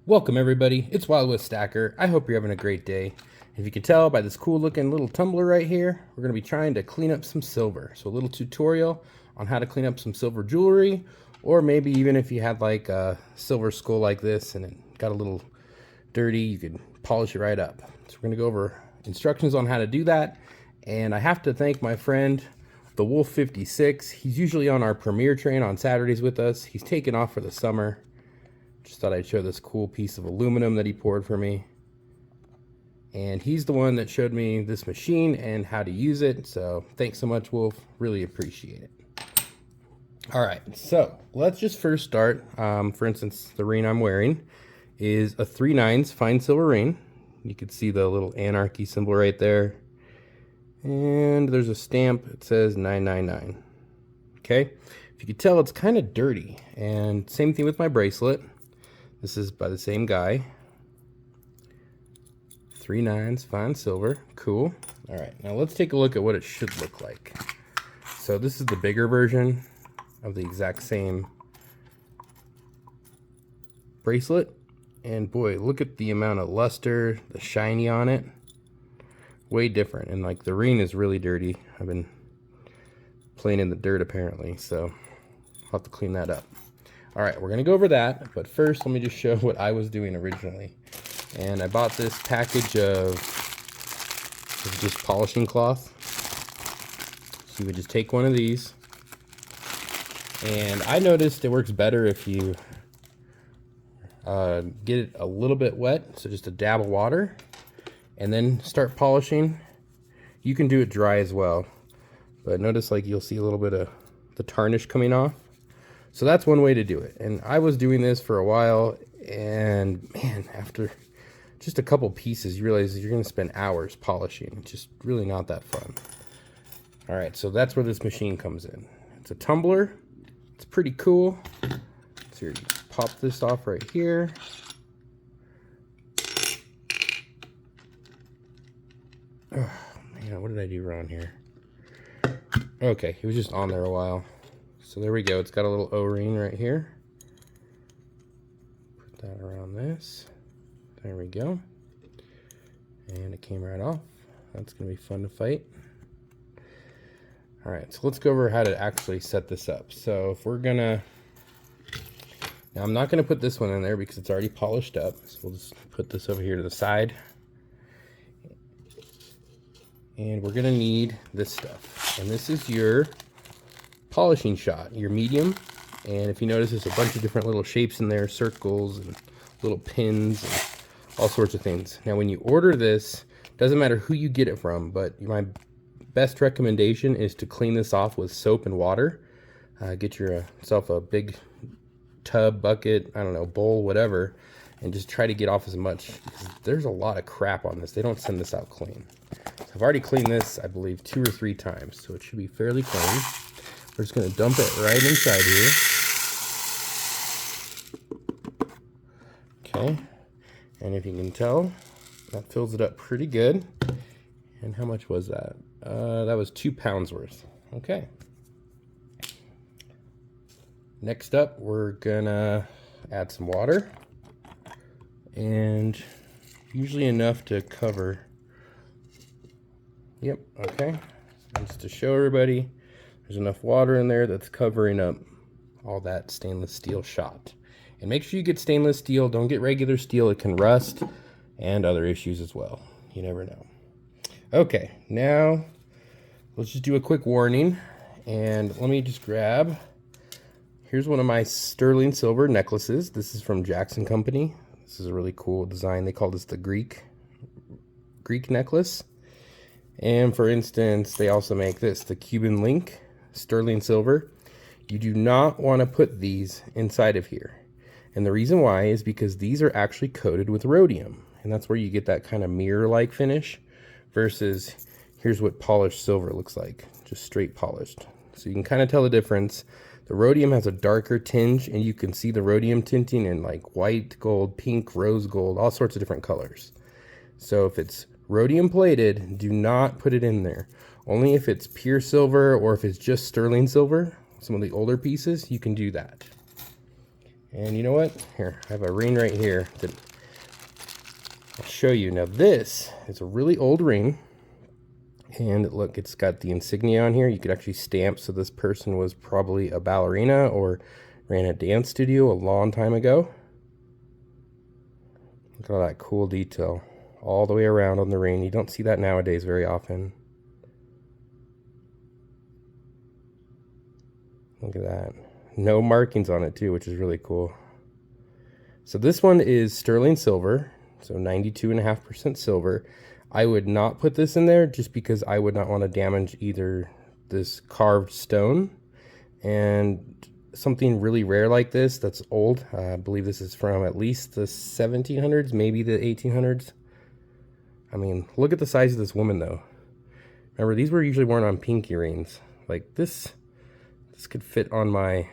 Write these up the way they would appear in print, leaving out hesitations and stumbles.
Welcome everybody, it's WildWest Stacker. I hope you're having a great day. If you can tell by this cool looking little tumbler right here, we're going to be trying to clean up some silver. So a little tutorial on how to clean up some silver jewelry, or maybe even if you had like a silver skull like this and it got a little dirty, you could polish it right up. So we're going to go over instructions on how to do that. And I have to thank my friend, the Wolf 56. He's usually on our premier train on Saturdays with us. He's taken off for the summer. Just thought I'd show this cool piece of aluminum that he poured for me. And he's the one that showed me this machine and how to use it. So thanks so much, Wolf. Really appreciate it. All right, so let's just first start. For instance, the ring I'm wearing is a 3/9 fine silver ring. You can see the little anarchy symbol right there. And there's a stamp. It says 999. Okay, if you can tell, it's kind of dirty. And same thing with my bracelet. This is by the same guy. 3/9 fine silver. Cool. All right, now let's take a look at what it should look like. So this is the bigger version of the exact same bracelet. And boy, look at the amount of luster, the shiny on it. Way different. And like the ring is really dirty. I've been playing in the dirt apparently, so I'll have to clean that up. All right, we're gonna go over that, but first let me just show what I was doing originally. And I bought this package of just polishing cloth. So you would just take one of these, and I noticed it works better if you get it a little bit wet, so just a dab of water, and then start polishing. You can do it dry as well, but notice like you'll see a little bit of the tarnish coming off. So that's one way to do it. And I was doing this for a while, and man, after just a couple pieces, you realize you're gonna spend hours polishing. It's just really not that fun. All right, so that's where this machine comes in. It's a tumbler. It's pretty cool. So you pop this off right here. Oh man, what did I do wrong here? Okay, it was just on there a while. So there we go, it's got a little O-ring right here. Put that around this. There we go. And it came right off. That's gonna be fun to fight. All right, so let's go over how to actually set this up. So if we're gonna, now I'm not gonna put this one in there because it's already polished up. So we'll just put this over here to the side. And we're gonna need this stuff. And this is your polishing shot, your medium. And if you notice, there's a bunch of different little shapes in there, circles and little pins and all sorts of things. Now when you order this, doesn't matter who you get it from, but my best recommendation is to clean this off with soap and water. Get yourself a big tub, bucket, I don't know, bowl, whatever, and just try to get off as much, because there's a lot of crap on this. They don't send this out clean. So I've already cleaned this, I believe, 2 or 3 times, so it should be fairly clean. We're just going to dump it right inside here. Okay, and if you can tell, that fills it up pretty good. And how much was that? That was 2 pounds worth. Okay. Next up, we're gonna add some water, and usually enough to cover. Yep, okay. Just to show everybody, there's enough water in there that's covering up all that stainless steel shot. And make sure you get stainless steel. Don't get regular steel. It can rust and other issues as well. You never know. Okay, now let's just do a quick warning. And let me just grab, here's one of my sterling silver necklaces. This is from Jackson Company. This is a really cool design. They call this the Greek necklace. And for instance, they also make this, the Cuban link, sterling silver. You do not want to put these inside of here. And the reason why is because these are actually coated with rhodium. And that's where you get that kind of mirror-like finish versus here's what polished silver looks like, just straight polished. So you can kind of tell the difference. The rhodium has a darker tinge, and you can see the rhodium tinting in like white, gold, pink, rose gold, all sorts of different colors. So if it's rhodium plated, do not put it in there. Only if it's pure silver or if it's just sterling silver, some of the older pieces, you can do that. And you know what? Here, I have a ring right here that I'll show you. Now this is a really old ring. And look, it's got the insignia on here. You could actually stamp, so this person was probably a ballerina or ran a dance studio a long time ago. Look at all that cool detail all the way around on the ring. You don't see that nowadays very often. Look at that. No markings on it too, which is really cool. So this one is sterling silver, so 92.5% silver. I would not put this in there just because I would not want to damage either this carved stone and something really rare like this that's old. I believe this is from at least the 1700s, maybe the 1800s. I mean, look at the size of this woman though. Remember, these were usually worn on pinky rings. Like this could fit on my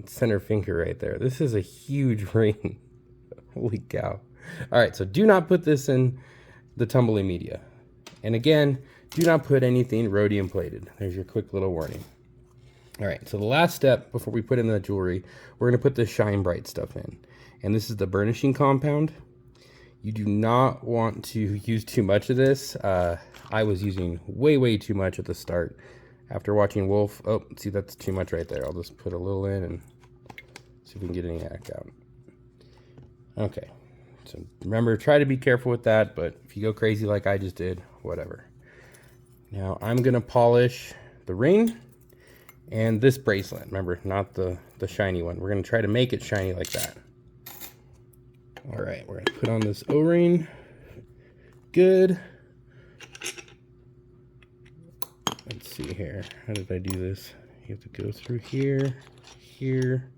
center finger right there. This is a huge ring. Holy cow. All right, so do not put this in the tumbling media. And again, do not put anything rhodium plated. There's your quick little warning. All right, so the last step before we put in the jewelry, we're gonna put the Shine Bright stuff in. And this is the burnishing compound. You do not want to use too much of this. I was using way too much at the start. After watching Wolf, oh, see, that's too much right there. I'll just put a little in and see if we can get any yak out. Okay, so remember, try to be careful with that, but if you go crazy like I just did, whatever. Now I'm gonna polish the ring and this bracelet. Remember, not the shiny one. We're gonna try to make it shiny like that. All right, we're gonna put on this O-ring. Good. Let's see here. How did I do this? You have to go through here, here.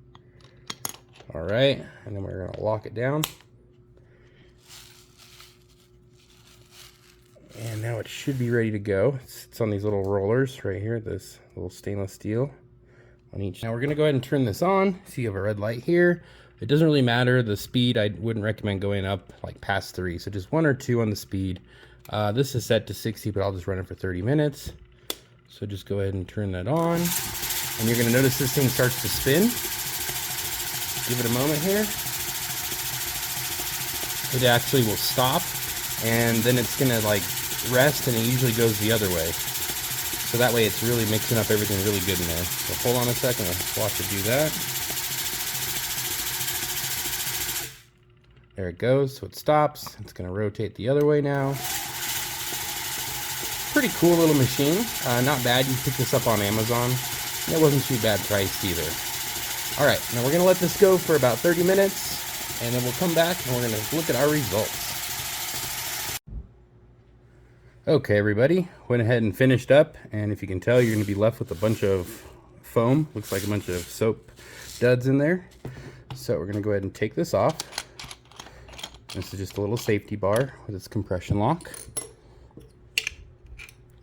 All right, and then we're gonna lock it down. And now it should be ready to go. It's on these little rollers right here, this little stainless steel on each. Now we're gonna go ahead and turn this on. See, you have a red light here. It doesn't really matter the speed. I wouldn't recommend going up like past 3, so just 1 or 2 on the speed. This is set to 60, but I'll just run it for 30 minutes. So just go ahead and turn that on. And you're gonna notice this thing starts to spin. Give it a moment here. It actually will stop, and then it's gonna like rest, and it usually goes the other way. So that way it's really mixing up everything really good in there. So hold on a second, let's watch it do that. There it goes, so it stops. It's gonna rotate the other way now. Pretty cool little machine. Not bad, you picked this up on Amazon. It wasn't too bad priced either. All right, now we're gonna let this go for about 30 minutes, and then we'll come back and we're gonna look at our results. Okay, everybody, went ahead and finished up, and if you can tell, you're gonna be left with a bunch of foam. Looks like a bunch of soap duds in there. So we're gonna go ahead and take this off. This is just a little safety bar with its compression lock.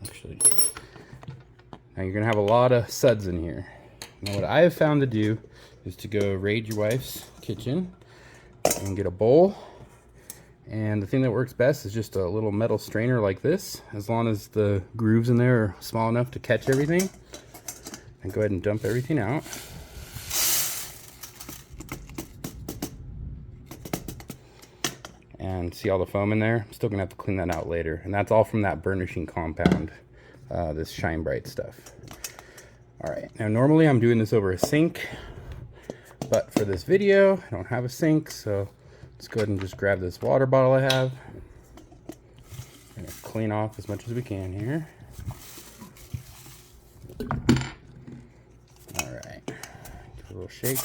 Actually, now you're gonna have a lot of suds in here. Now what I have found to do is to go raid your wife's kitchen and get a bowl. And the thing that works best is just a little metal strainer like this, as long as the grooves in there are small enough to catch everything. And go ahead and dump everything out. And see all the foam in there? I'm still gonna have to clean that out later. And that's all from that burnishing compound, this Shine Bright stuff. All right, now normally I'm doing this over a sink, but for this video, I don't have a sink, so let's go ahead and just grab this water bottle I have. And clean off as much as we can here. All right, give it a little shake.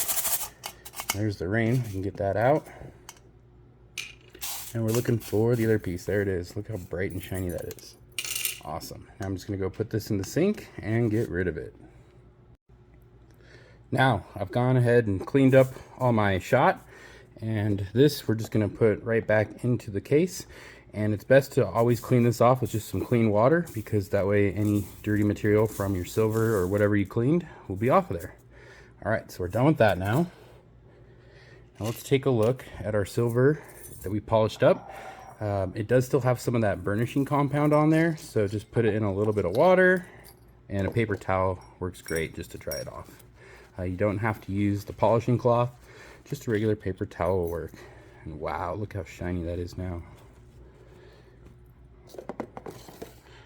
There's the ring, we can get that out. And we're looking for the other piece. There it is. Look how bright and shiny that is. Awesome. Now I'm just gonna go put this in the sink and get rid of it. Now I've gone ahead and cleaned up all my shot, and this we're just gonna put right back into the case. And it's best to always clean this off with just some clean water, because that way any dirty material from your silver or whatever you cleaned will be off of there. All right, so we're done with that now. Now let's take a look at our silver that we polished up. It does still have some of that burnishing compound on there, so just put it in a little bit of water, and a paper towel works great just to dry it off. You don't have to use the polishing cloth. just a regular paper towel will work. And wow, look how shiny that is now.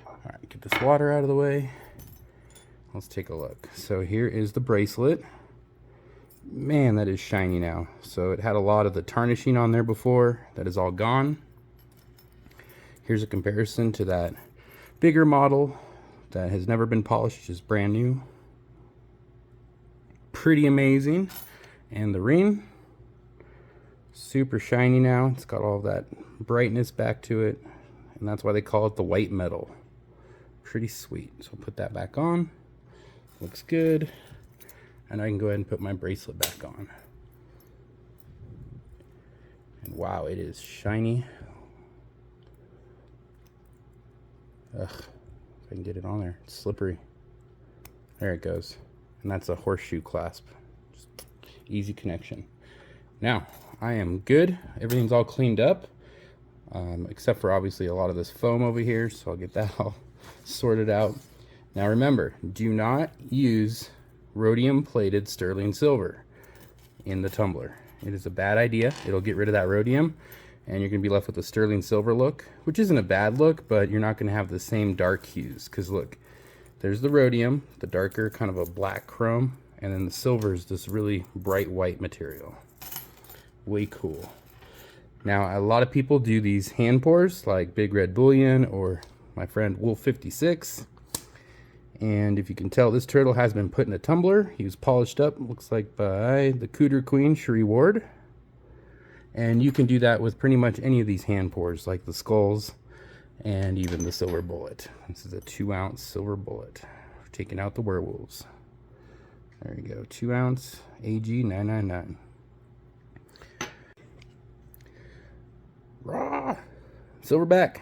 All right, get this water out of the way. Let's take a look. So here is the bracelet. Man, that is shiny now. So it had a lot of the tarnishing on there before. That is all gone. Here's a comparison to that bigger model that has never been polished, just brand new. Pretty amazing. And the ring, super shiny now. It's got all that brightness back to it, and that's why they call it the white metal. Pretty sweet. So I'll put that back on. Looks good. And I can go ahead and put my bracelet back on. And wow, it is shiny. Ugh, if I can get it on there. It's slippery. There it goes. And that's a horseshoe clasp. Just easy connection. Now, I am good. Everything's all cleaned up. Except for obviously a lot of this foam over here. So I'll get that all sorted out. Now remember, do not use rhodium plated sterling silver in the tumbler. It is a bad idea. It'll get rid of that rhodium and you're gonna be left with a sterling silver look, which isn't a bad look, but you're not gonna have the same dark hues. Cause look, there's the rhodium, the darker kind of a black chrome, and then the silver is this really bright white material. Way cool. Now, a lot of people do these hand pours like BigRed Bullion or my friend Wolf56. And if you can tell, this turtle has been put in a tumbler. He was polished up, looks like by the Cooter Queen, Cherie Ward. And you can do that with pretty much any of these hand pours, like the skulls and even the silver bullet. This is a 2-ounce silver bullet. We're taking out the werewolves. There you go, 2-ounce AG 999. Raw silverback.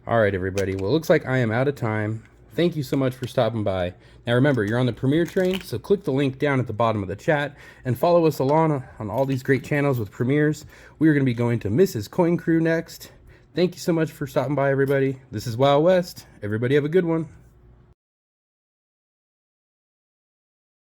All right, everybody. Well, it looks like I am out of time. Thank you so much for stopping by. Now remember, you're on the Premier train, so click the link down at the bottom of the chat and follow us along on all these great channels with premieres. We are going to be going to Mrs. Coin Crew next. Thank you so much for stopping by, everybody. This is Wild West. Everybody have a good one.